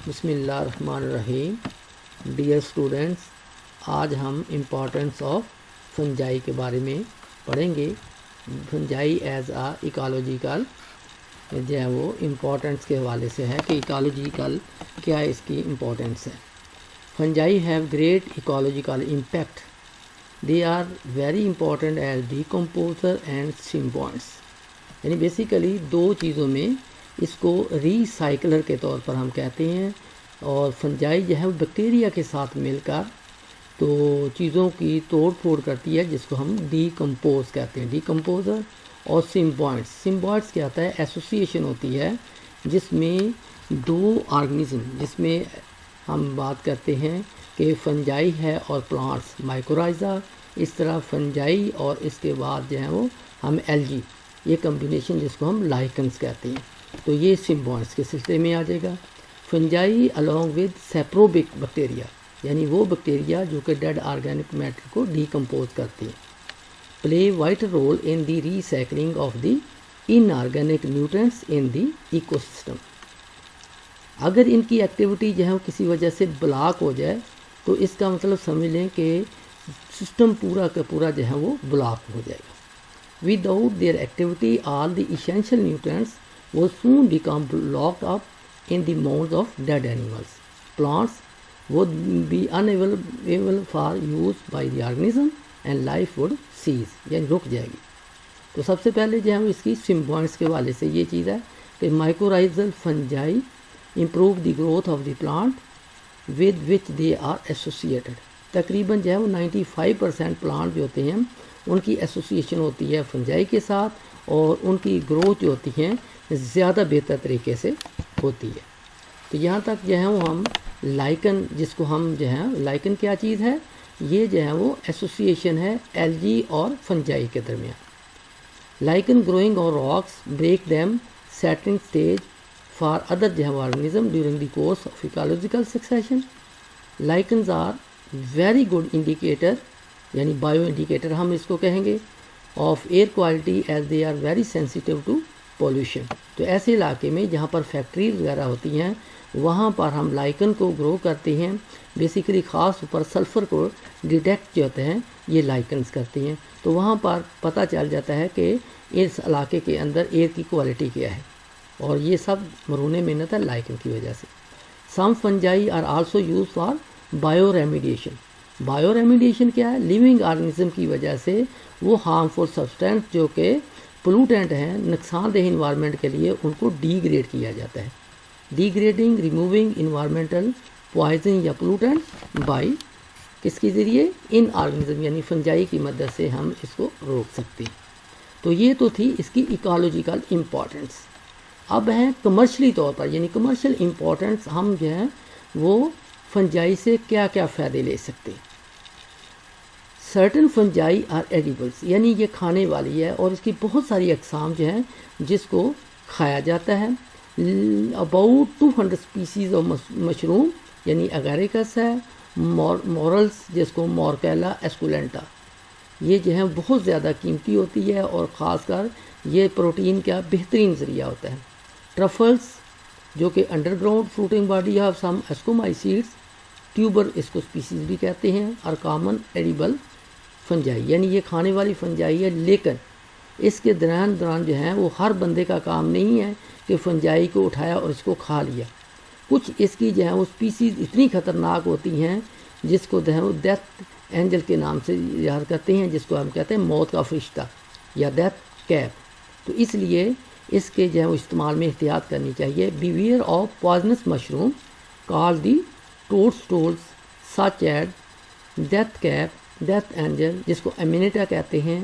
بسم اللہ الرحمن الرحیم. ڈیئر اسٹوڈنٹس، آج ہم امپورٹنس آف فنجائی کے بارے میں پڑھیں گے. فنجائی ایز آ ایکالوجیکل جو ہے وہ امپورٹنس کے حوالے سے ہے کہ ایکالوجیکل کیا اس کی امپورٹنس ہے. Fungi have great ecological impact. They are very important as decomposer and symbionts. یعنی بیسیکلی دو چیزوں میں اس کو ری سائیکلر کے طور پر ہم کہتے ہیں. اور فنجائی جو ہے وہ بیکٹیریا کے ساتھ مل کر تو چیزوں کی توڑ پھوڑ کرتی ہے، جس کو ہم ڈیکمپوز کہتے ہیں، ڈیکمپوزر. اور سمبوئنٹس کیا ہوتا ہے؟ ایسوسیشن ہوتی ہے جس میں دو آرگنزم، جس میں ہم بات کرتے ہیں کہ فنجائی ہے اور پلانٹس مائکورائزا. اس طرح فنجائی اور اس کے بعد جو ہے وہ ہم ایلجی، یہ کمبینیشن جس کو ہم لائکنز کہتے ہیں، تو یہ سمبوئنٹس کے سلسلے میں آ جائے گا. Fungi along with saprobic bacteria, یعنی وہ بیکٹیریا جو کہ ڈیڈ آرگینک میٹر کو ڈیکمپوز کرتی ہیں، play vital role in the recycling of the inorganic nutrients in the ecosystem. اگر ان کی ایکٹیویٹی جو ہے وہ کسی وجہ سے بلاک ہو جائے تو اس کا مطلب سمجھ لیں کہ سسٹم پورا کا پورا جو ہے وہ بلاک ہو جائے گا. Without their activity, all the essential nutrients will soon become locked up in the mouths of dead animals. Plants would be unavailable for use by the organism and life would cease. یعنی رک جائے گی. تو سب سے پہلے جو ہے اس کی سمبوئنٹس کے حوالے سے یہ چیز ہے کہ مائکورائزل fungi improve the growth of the plant with which they are associated. تقریباً جو ہے وہ 95% پلانٹ جو ہوتے ہیں ان کی ایسوسیشن ہوتی ہے فنجائی کے ساتھ، اور ان کی گروتھ جو ہوتی ہیں زیادہ بہتر طریقے سے ہوتی ہے. تو یہاں تک جو ہے وہ ہم لائکن، جس کو ہم جو ہے لائکن کیا چیز ہے، یہ جو ہے وہ ایسوسیشن ہے ایلجی اور فنجائی کے درمیان. لائکن گروئنگ اور rocks break them setting stage for other جو ہے organism during the course of ecological succession. Lichens are very good indicator, یعنی بایو انڈیکیٹر ہم اس کو کہیں گے، of air quality as they are very sensitive to pollution. تو ایسے علاقے میں جہاں پر فیکٹریز وغیرہ ہوتی ہیں وہاں پر ہم لائکن کو گرو کرتے ہیں. بیسیکلی خاص طور پر سلفر کو ڈیٹیکٹ جو ہوتے ہیں یہ لائکنز کرتی ہیں. تو وہاں پر پتہ چل جاتا ہے کہ اس علاقے کے اندر ایئر کی کوالٹی کیا ہے، اور یہ سب مرہون محنت ہے لائکن کی وجہ سے. Some fungi are also use for bioremediation. Bioremediation کیا ہے؟ لیونگ آرگنزم کی وجہ سے وہ ہارمفل سبسٹینس جو کہ پولوٹینٹ ہیں، نقصان دہ انوائرمنٹ کے لیے، ان کو ڈی گریڈ کیا جاتا ہے. D grading removing environmental poison یا پولوٹینٹ بائی کس کے ذریعے؟ ان آرگنزم، یعنی فنجائی کی مدد سے ہم اس کو روک سکتے ہیں. تو یہ تو تھی اس کی ایکالوجیکل امپورٹنس. اب ہیں کمرشلی طور پر، یعنی کمرشل امپورٹنس، ہم جو ہیں وہ فنجائی سے کیا کیا فائدے لے سکتے ہیں. سرٹن فنجائی آر ایڈیبلس، یعنی یہ کھانے والی ہے، اور اس کی بہت ساری اقسام جو ہیں جس کو کھایا جاتا ہے. اباؤٹ 200 اسپیسیز آف مشروم، یعنی اگیریکس ہے، مورلس جس کو مورکیلا ایسکولینٹا، یہ جو ہے بہت زیادہ قیمتی ہوتی ہے، اور خاص کر یہ پروٹین کا بہترین ذریعہ ہوتا ہے. ٹرفلس جو کہ انڈر گراؤنڈ فروٹنگ باڈی آف سم اسکومائسیڈس، ٹیوبر اس کو اسپیسیز بھی کہتے ہیں، اور کامن ایڈیبل فنجائی، یعنی یہ کھانے والی فنجائی ہے. لیکن اس کے دوران جو ہے وہ ہر بندے کا کام نہیں ہے کہ فنجائی کو اٹھایا اور اس کو کھا لیا. کچھ اس کی جو ہے وہ اسپیسیز اتنی خطرناک ہوتی ہیں جس کو جو ہے وہ ڈیتھ اینجل کے نام سے یاد کرتے ہیں، جس کو ہم کہتے ہیں موت کا فرشتہ یا ڈیتھ کیپ. تو اس لیے اس کے جو ہے وہ استعمال میں احتیاط کرنی چاہیے. Beware of poisonous mushroom call the toadstools such as death cap, death angel جس کو امینیٹا کہتے ہیں،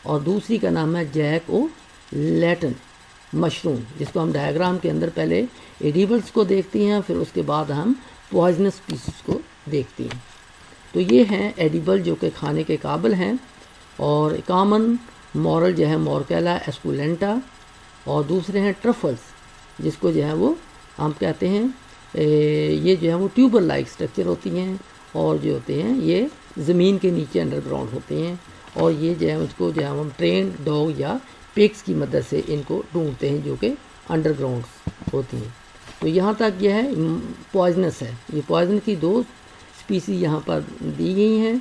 اور دوسری کا نام ہے جیک او لیٹن مشروم، جس کو ہم ڈائیگرام کے اندر پہلے ایڈیبلس کو دیکھتے ہیں، پھر اس کے بعد ہم پوائزنس اسپیسیز کو دیکھتے ہیں. تو یہ ہیں ایڈیبل جو کہ کھانے کے قابل ہیں. اور کامن مورل جو ہے مورکیلا ایسکولینٹا، اور دوسرے ہیں ٹرفلس جس کو جو ہے وہ ہم کہتے ہیں یہ جو ہے وہ ٹیوبر لائک سٹرکچر ہوتی ہیں، اور جو ہوتے ہیں یہ زمین کے نیچے انڈر گراؤنڈ ہوتے ہیں، اور یہ جو ہے اس کو جو ہے ہم ٹرینڈ ڈاگ یا پگس کی مدد سے ان کو ڈھونڈتے ہیں جو کہ انڈر گراؤنڈ ہوتی ہیں. تو یہاں تک یہ ہے پوائزنس ہے. یہ پوائزن کی 2 اسپیسی یہاں پر دی گئی ہیں.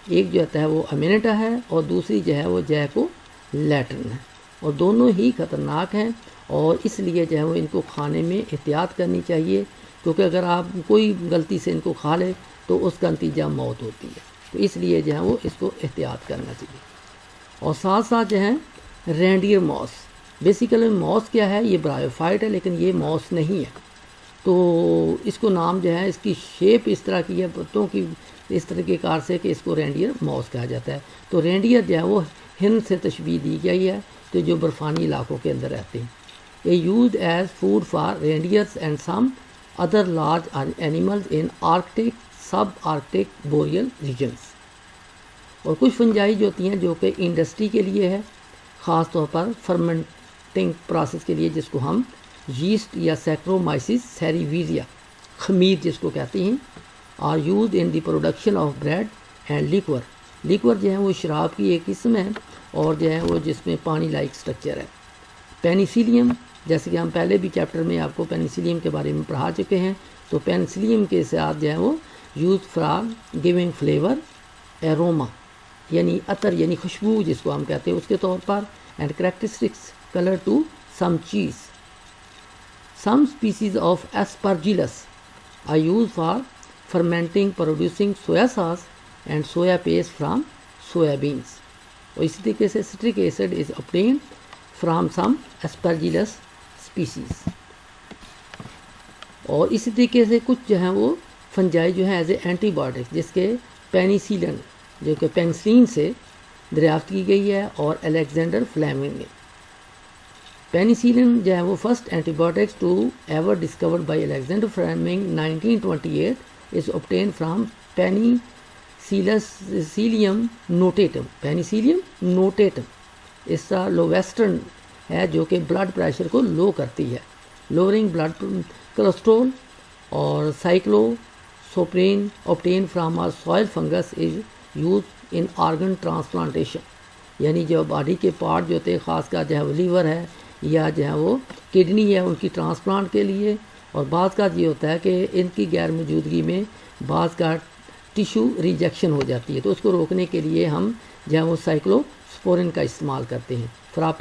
ایک جو ہے وہ امینیٹا ہے اور دوسری جو ہے وہ جیکو لیٹرن ہے, اور دونوں ہی خطرناک ہیں, اور اس لیے جو ہے وہ ان کو کھانے میں احتیاط کرنی چاہیے, کیونکہ اگر آپ کوئی غلطی سے ان کو کھا لے تو اس کا نتیجہ موت ہوتی ہے. تو اس لیے جو ہے وہ اس کو احتیاط کرنا چاہیے. اور ساتھ ساتھ جو ہے رینڈیئر موس. بیسیکلی موس کیا ہے, یہ برایوفائٹ ہے لیکن یہ موس نہیں ہے. تو اس کو نام جو ہے, اس کی شیپ اس طرح کی ہے پتوں کی اس طریقے کار سے کہ اس کو رینڈیئر موس کہا جاتا ہے. تو رینڈیئر جو ہے وہ ہرن سے تشبیہ دی گئی ہے, تو جو برفانی علاقوں کے اندر رہتے ہیں. یہ used as food for reindeers and some other large animals in arctic sub arctic boreal regions. اور کچھ فنجائی جو ہوتی ہیں جو کہ انڈسٹری کے لیے ہے, خاص طور پر فرمنٹنگ پروسیس کے لیے, جس کو ہم یسٹ یا سیکرومائسس سیریویریا خمیر جس کو کہتے ہیں, are used in the production of bread and liquor. Liquor جو ہے وہ شراب کی ایک قسم ہے اور جو ہے وہ جس میں پانی لائک سٹرکچر ہے. پینیسیلیم, جیسے کہ ہم پہلے بھی چیپٹر میں آپ کو پینیسیلیم کے بارے میں پڑھا چکے ہیں, تو پینیسیلیم کے ساتھ جو ہے وہ use for giving flavour aroma یعنی عطر یعنی خوشبو جس کو ہم کہتے ہیں اس کے طور پر, and characteristics colour to some cheese. Some species of aspergillus are use for fermenting producing soya sauce and soya paste from soya beans. اور اسی طریقے سے citric acid is obtained from some aspergillus species. اور اسی طریقے سے کچھ جو ہیں وہ فنجائی جو ہیں ایز اے اینٹی بایوٹک, جس کے پینیسیلن جو کہ پینسلین سے دریافت کی گئی ہے, اور الیگزینڈر فلیمنگ نے. پینیسیلن جو ہے وہ first antibiotics to ever discovered by Alexander Fleming 1928 is obtained from penicillium notatum. Penicillium notatum اس کا لوویسٹرن ہے جو کہ بلڈ پریشر کو لو کرتی ہے, لوورنگ بلڈ کولیسٹرول. اور cyclosporine obtained from a soil fungus is used in organ transplantation. یعنی جو باڈی کے پارٹ جو ہوتے ہیں, خاص کا جو ہے وہ لیور ہے یا جو ہے وہ کڈنی ہے, ان کی ٹرانسپلانٹ کے لیے. اور بعض کا یہ ہوتا ہے کہ ان کی غیر موجودگی میں بعض کا ٹیشو ریجیکشن ہو جاتی ہے, تو اس کو روکنے کے لیے ہم جو ہے وہ سائکلوسپورین کا استعمال کرتے ہیں فار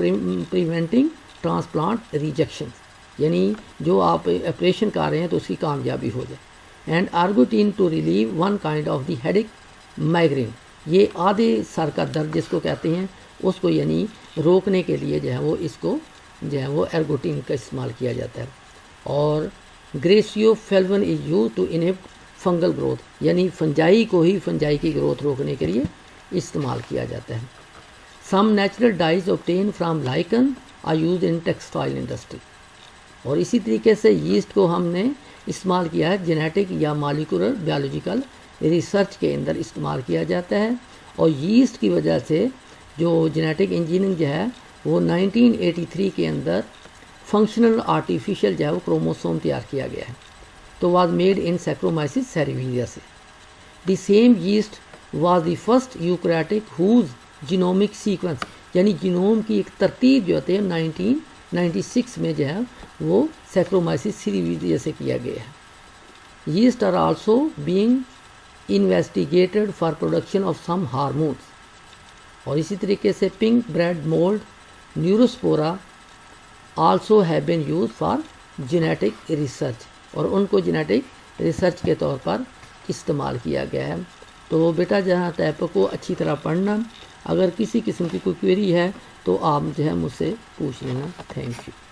پریونٹنگ ٹرانسپلانٹ ریجیکشن, یعنی جو آپ آپریشن کر رہے ہیں تو اس کی کامیابی ہو جائے. And ergotine to relieve one kind of the headache migraine. یہ آدھے سر کا درد جس کو کہتے ہیں اس کو یعنی روکنے کے لیے جو ہے وہ اس کو جو ہے وہ ایرگوٹین کا استعمال کیا جاتا ہے. اور گریسیو فیلون از یوز ٹو انہبٹ فنگل گروتھ, یعنی فنجائی کو ہی فنجائی کی گروتھ روکنے کے لیے استعمال کیا جاتا ہے. Some natural dyes obtained from lichen are use in textile industry. اور اسی طریقے سے یسٹ کو ہم نے استعمال کیا ہے جینیٹک یا مالیکولر بیولوجیکل ریسرچ کے اندر استعمال کیا جاتا ہے. اور یسٹ کی وجہ سے جو جینیٹک انجینئرنگ جو ہے وہ 1983 کے اندر فنکشنل آرٹیفیشل جو ہے وہ کروموسوم تیار کیا گیا ہے, تو was made in saccharomyces cerevisiae سے. The same yeast was the first eukaryotic whose genomic sequence, یعنی جینوم کی ایک ترتیب جو ہوتے ہیں 1996 میں جو ہے وہ سیکرومائسس سیریویریا سے کیا گیا ہے. Yeast are also being investigated for production of some hormones. اور اسی طریقے سے pink bread mould neurospora also have been use for genetic research, اور ان کو جینیٹک ریسرچ کے طور پر استعمال کیا گیا ہے. تو بیٹا جہاں ٹاپک کو اچھی طرح پڑھنا, اگر کسی قسم کی کوئی کوئری ہے تو آپ جو ہے مجھ سے پوچھ لینا. Thank you.